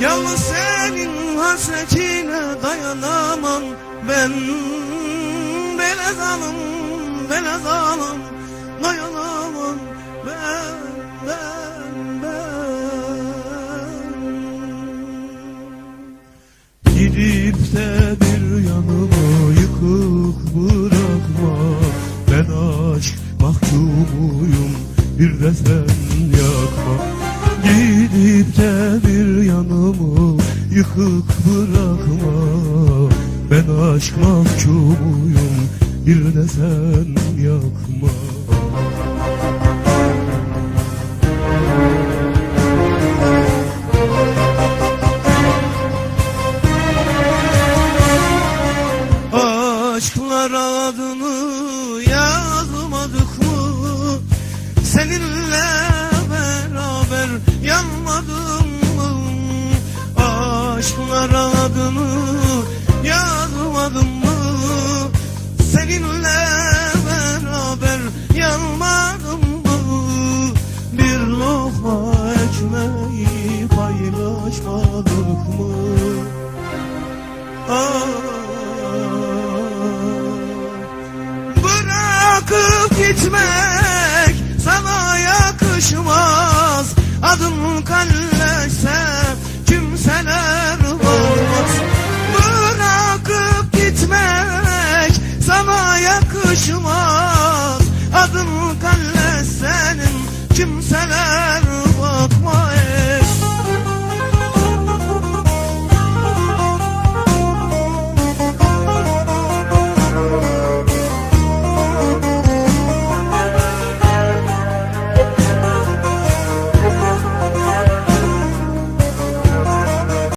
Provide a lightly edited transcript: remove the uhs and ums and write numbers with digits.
Yalnız senin hasretine dayanamam ben. Bele zalim, bele zalim, dayanamam ben. Gidip de bir yanımı yıkık bırakma. Ben aşk mahkumuyum, bir de sen yakma. Gidip de bir yanımı yıkık bırakma. Ben aşk mahkumuyum, bir de sen yakma. Aşklar adını yazmadık mı? Seninle beraber yanmadım mı? Aşklar adını yazmadım mı? Seninle beraber yanmadım mı? Bir lokma ekmeği paylaşmadık mı? Bırakıp gitmek sana yakışmaz. Adın kalleşse kimseler varmaz. Bırakıp gitmek sana yakışmaz. Adın kalleş senin kimseler